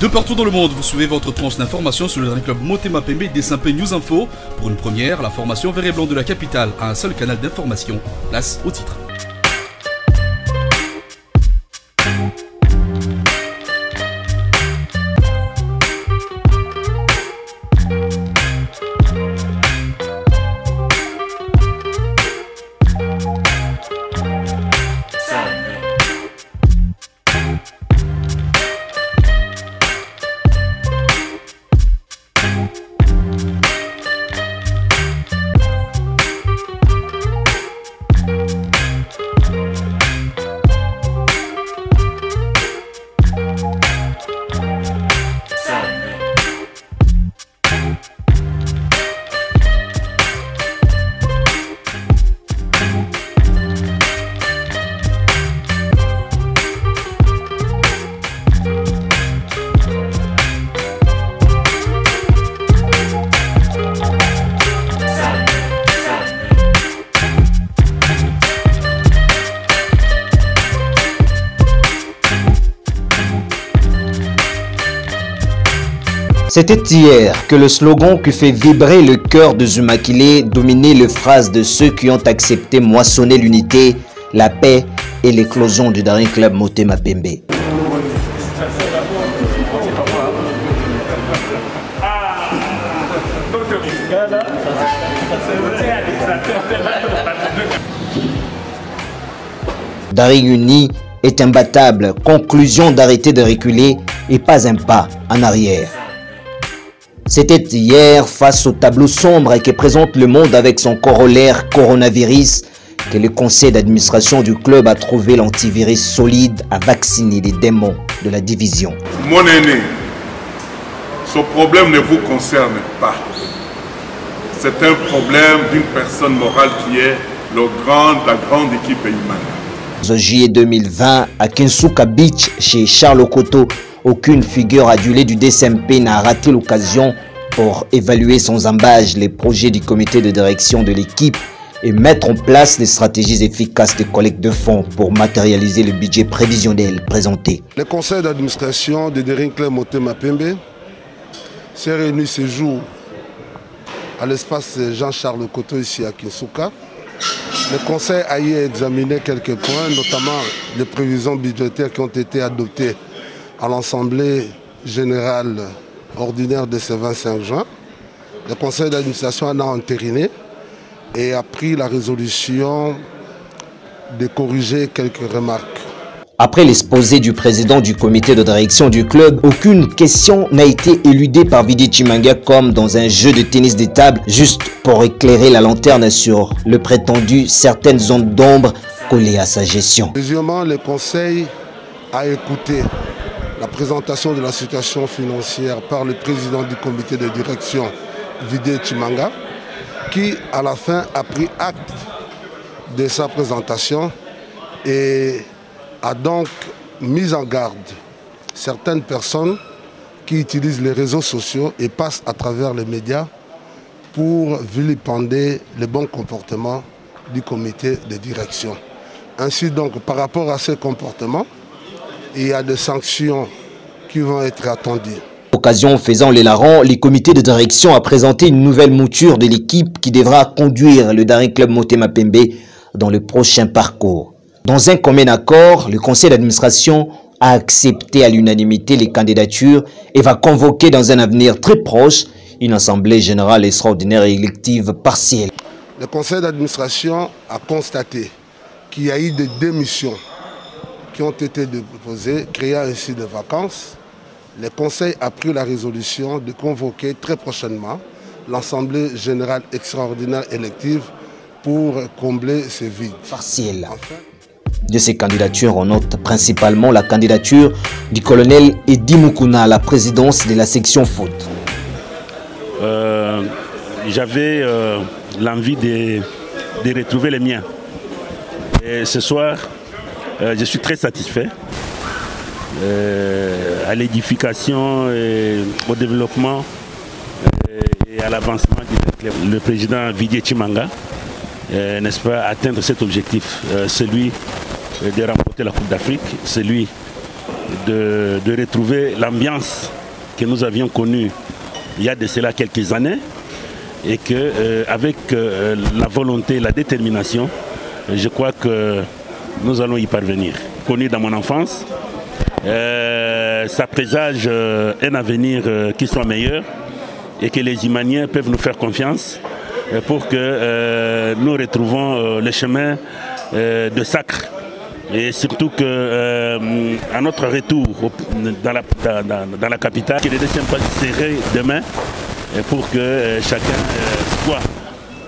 De partout dans le monde, vous suivez votre tranche d'information sur le dernier club Motema Pembe des Simpé News Info. Pour une première, la formation vert et blanc de la capitale a un seul canal d'information. Place au titre. C'était hier que le slogan qui fait vibrer le cœur de Zumakile dominait les phrases de ceux qui ont accepté moissonner l'unité, la paix et l'éclosion du dernier club Motema Pembe. Dari uni est imbattable, conclusion d'arrêter de reculer et pas un pas en arrière. C'était hier, face au tableau sombre que présente le monde avec son corollaire coronavirus, que le conseil d'administration du club a trouvé l'antivirus solide à vacciner les démons de la division. Mon aîné, ce problème ne vous concerne pas. C'est un problème d'une personne morale qui est la grande équipe humaine. En juillet 2020, à Kinsuka Beach, chez Charles Okoto, aucune figure adulée du DSMP n'a raté l'occasion pour évaluer sans embâche les projets du comité de direction de l'équipe et mettre en place des stratégies efficaces de collecte de fonds pour matérialiser le budget prévisionnel présenté. Le conseil d'administration de Daring Club Motema Pembe s'est réuni ce jour à l'espace Jean-Charles Okoto ici à Kinsuka. Le conseil a eu examiné quelques points, notamment les prévisions budgétaires qui ont été adoptées à l'Assemblée générale ordinaire de ce 25 juin. Le conseil d'administration en a entériné et a pris la résolution de corriger quelques remarques. Après l'exposé du président du comité de direction du club, aucune question n'a été éludée par Vidi Chimanga comme dans un jeu de tennis de table, juste pour éclairer la lanterne sur le prétendu certaines zones d'ombre collées à sa gestion. Deuxièmement, le conseil a écouté la présentation de la situation financière par le président du comité de direction, Vidi Chimanga, qui à la fin a pris acte de sa présentation et a donc mis en garde certaines personnes qui utilisent les réseaux sociaux et passent à travers les médias pour vilipender le bon comportement du comité de direction. Ainsi donc, par rapport à ces comportements, il y a des sanctions qui vont être attendues. Occasion faisant les larrons, le comité de direction a présenté une nouvelle mouture de l'équipe qui devra conduire le dernier club Motema Pembe dans le prochain parcours. Dans un commun accord, le conseil d'administration a accepté à l'unanimité les candidatures et va convoquer dans un avenir très proche une assemblée générale extraordinaire et élective partielle. Le conseil d'administration a constaté qu'il y a eu des démissions qui ont été déposées, créant ainsi des vacances. Le conseil a pris la résolution de convoquer très prochainement l'assemblée générale extraordinaire élective pour combler ces vides. Partiels. De ces candidatures, on note principalement la candidature du colonel Edi Mukuna à la présidence de la section foot. J'avais l'envie de retrouver les miens. Et ce soir, je suis très satisfait à l'édification, au développement et à l'avancement du club. Le président Vidi Chimanga, n'est-ce pas, atteindre cet objectif, celui de remporter la Coupe d'Afrique, celui de retrouver l'ambiance que nous avions connue il y a de cela quelques années, et qu'avec la volonté, la détermination, je crois que nous allons y parvenir. Connu dans mon enfance, ça présage un avenir qui soit meilleur et que les Imaniens peuvent nous faire confiance pour que nous retrouvons le chemin de sacre. Et surtout qu'à notre retour dans la capitale, que les deuxièmes pas serrés demain pour que chacun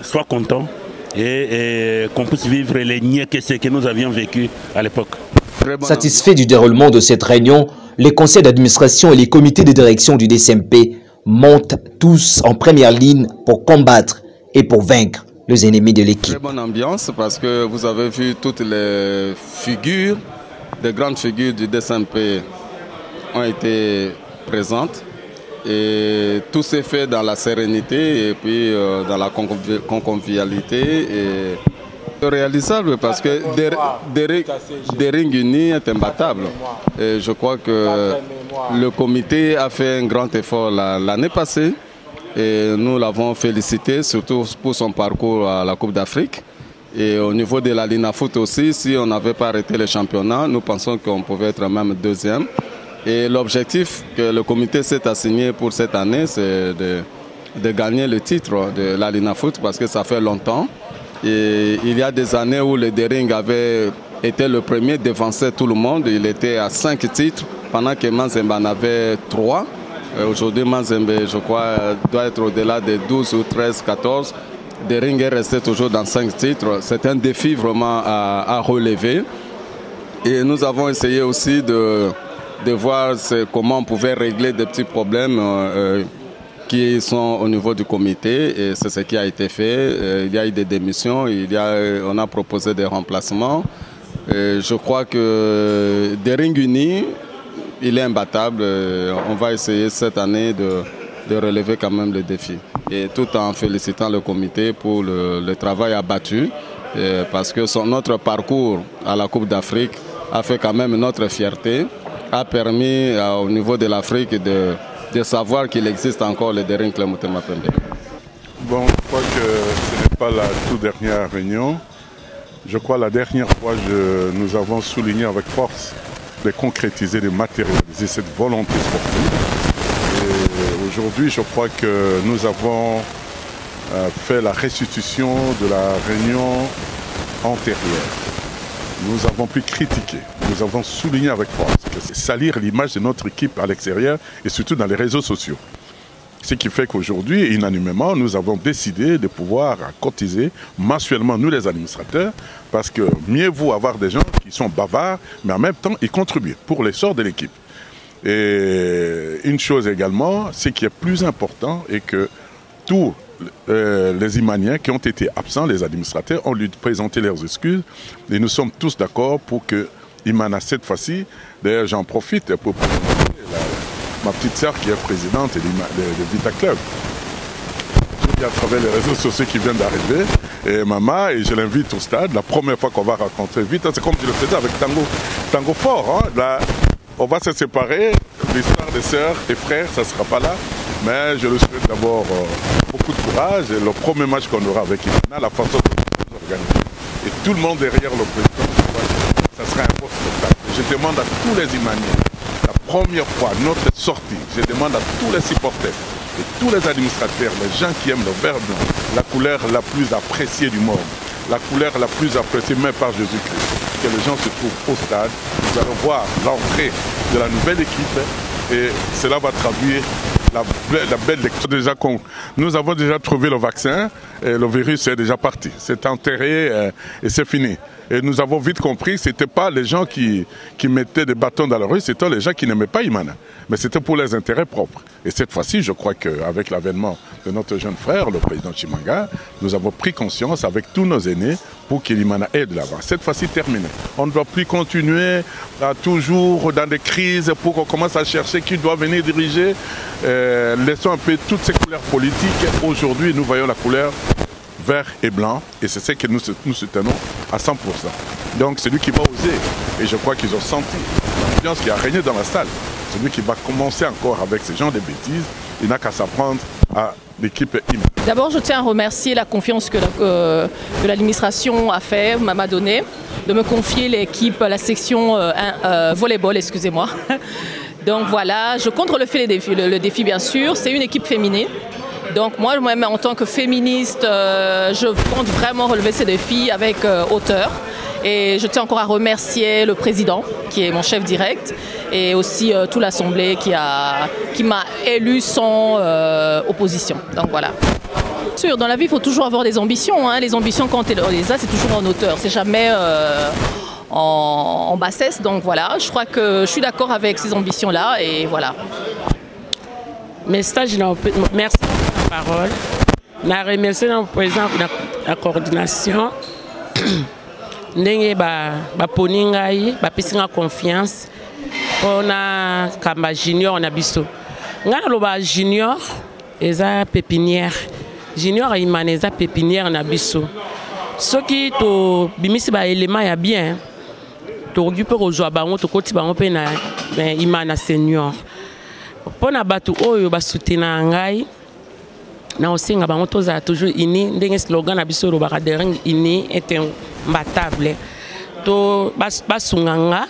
soit content et qu'on puisse vivre les niais-kessés que nous avions vécu à l'époque. Satisfait du déroulement de cette réunion, les conseils d'administration et les comités de direction du DSMP montent tous en première ligne pour combattre et pour vaincre les ennemis de l'équipe. Très bonne ambiance parce que vous avez vu toutes les figures, les grandes figures du DSMP ont été présentes et tout s'est fait dans la sérénité et puis dans la convivialité et réalisable parce que des rings unis est imbattable. Et je crois que le comité a fait un grand effort l'année passée. Et nous l'avons félicité, surtout pour son parcours à la Coupe d'Afrique. Et au niveau de la Linafoot aussi, si on n'avait pas arrêté le championnat, nous pensons qu'on pouvait être même deuxième. Et l'objectif que le comité s'est assigné pour cette année, c'est de gagner le titre de la Linafoot parce que ça fait longtemps. Et il y a des années où le Dering avait été le premier, devançait tout le monde. Il était à 5 titres, pendant que Manzembe en avait 3. Aujourd'hui, Manzembe, je crois, doit être au-delà de 12 ou 13, 14. Dering est resté toujours dans 5 titres. C'est un défi vraiment à relever. Et nous avons essayé aussi de voir comment on pouvait régler des petits problèmes qui sont au niveau du comité. Et c'est ce qui a été fait. Il y a eu des démissions, on a proposé des remplacements. Je crois que Dering uni, il est imbattable. On va essayer cette année de relever quand même le défi. Et tout en félicitant le comité pour le travail abattu. Parce que notre parcours à la Coupe d'Afrique a fait quand même notre fierté. A permis au niveau de l'Afrique de savoir qu'il existe encore le Dering Club Motema Pembe. Bon, je crois que ce n'est pas la toute dernière réunion. Je crois que la dernière fois, nous avons souligné avec force de concrétiser, de matérialiser cette volonté sportive. Et aujourd'hui, je crois que nous avons fait la restitution de la réunion antérieure. Nous avons pu critiquer, nous avons souligné avec force que c'est salir l'image de notre équipe à l'extérieur et surtout dans les réseaux sociaux. Ce qui fait qu'aujourd'hui, unanimement, nous avons décidé de pouvoir cotiser mensuellement, nous les administrateurs, parce que mieux vaut avoir des gens qui sont bavards, mais en même temps, ils contribuent pour l'essor de l'équipe. Et une chose également, ce qui est plus important est que tous les Imaniens qui ont été absents, les administrateurs, ont lui présenté leurs excuses et nous sommes tous d'accord pour que Imana, cette fois-ci, d'ailleurs j'en profite pour présenter ma petite sœur qui est présidente de Vita Club. Je dis à travers les réseaux sociaux qui viennent d'arriver, et maman, et je l'invite au stade, la première fois qu'on va rencontrer Vita, c'est comme je le faisais avec Tango Fort. Hein, là, on va se séparer, l'histoire des sœurs et frères, ça ne sera pas là, mais je le souhaite d'abord beaucoup de courage, et le premier match qu'on aura avec Imana, la façon dont on organise. Et tout le monde derrière le président, ça sera un beau spectacle. Je demande à tous les Imaniens, la première fois, notre sortie, je demande à tous les supporters et tous les administrateurs, les gens qui aiment le vert blanc, la couleur la plus appréciée du monde, la couleur la plus appréciée même par Jésus-Christ, que les gens se trouvent au stade. Nous allons voir l'entrée de la nouvelle équipe et cela va traduire la belle lecture. Déjà, nous avons déjà trouvé le vaccin et le virus est déjà parti. C'est enterré et c'est fini. Et nous avons vite compris que ce n'étaient pas les gens qui mettaient des bâtons dans la rue, c'était les gens qui n'aimaient pas Imana. Mais c'était pour les intérêts propres. Et cette fois-ci, je crois qu'avec l'avènement de notre jeune frère, le président Chimanga, nous avons pris conscience avec tous nos aînés pour que l'Imana aille de l'avant. Cette fois-ci terminée. On ne doit plus continuer à toujours dans des crises pour qu'on commence à chercher qui doit venir diriger. Laissons un peu toutes ces couleurs politiques. Aujourd'hui, nous voyons la couleur vert et blanc, et c'est ce que nous soutenons à 100%. Donc c'est lui qui va oser. Et je crois qu'ils ont senti l'ambiance qui a régné dans la salle. Celui qui va commencer encore avec ce genre de bêtises, il n'a qu'à s'apprendre à l'équipe Iman. D'abord, je tiens à remercier la confiance que l'administration a fait, m'a donné, de me confier l'équipe, la section volleyball, excusez-moi. Donc voilà, je compte relever le défi bien sûr, c'est une équipe féminine. Donc moi-même en tant que féministe, je compte vraiment relever ces défis avec hauteur. Et je tiens encore à remercier le président, qui est mon chef direct, et aussi toute l'Assemblée qui m'a élu sans opposition. Donc voilà. Bien sûr, dans la vie, il faut toujours avoir des ambitions. Hein. Les ambitions, quand on les a, c'est toujours en hauteur. C'est jamais en bassesse. Donc voilà, je crois que je suis d'accord avec ces ambitions-là. Et voilà. Merci pour la parole. Je remercie le président de la coordination. Ndenge baponi ngai bapesi nga confiance pona kamba junior na biso nga loba junior eza pépinière junior imane eza pépinière na biso soki to bimisi ba élément ya bien to occupé kozwa bango to koti bango pe na imana senior pona batu oyo basutena ngai na osenga bango tozala toujours ini ndenge slogan na biso lobaka dereng ini est imbattable to basunganga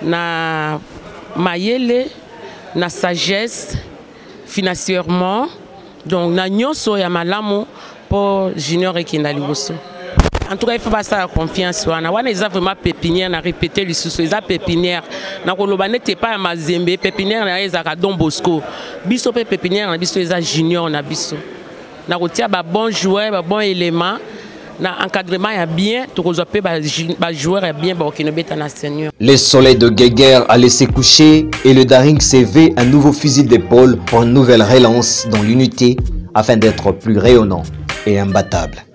na mayele na sagesse financièrement donc na nyonso ya malamu pour junior ekenda liboso. En tout cas, il faut pas ça la confiance. Wana eza vraiment pépinière na répéter les sous eza pépinière na koloba n'était pas mazembe pépinière na eza ka Don Bosco biso pe pépinière na biso eza junior na biso na kotia ba bon joueur ba bon élément na encadrement ya bien to kozwa pe ba joueur ya bien ba okinobeta na senior. Le soleil de Guéguerre a laissé coucher et le Daring CV un nouveau fusil d'épaule pour une nouvelle relance dans l'unité afin d'être plus rayonnant et imbattable.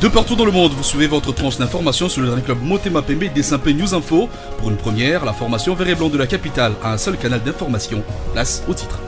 De partout dans le monde, vous suivez votre tranche d'information sur le dernier club Motema Pembe des Saint-Pé News Info. Pour une première, la formation vert et blanc de la capitale a un seul canal d'information. Place au titre.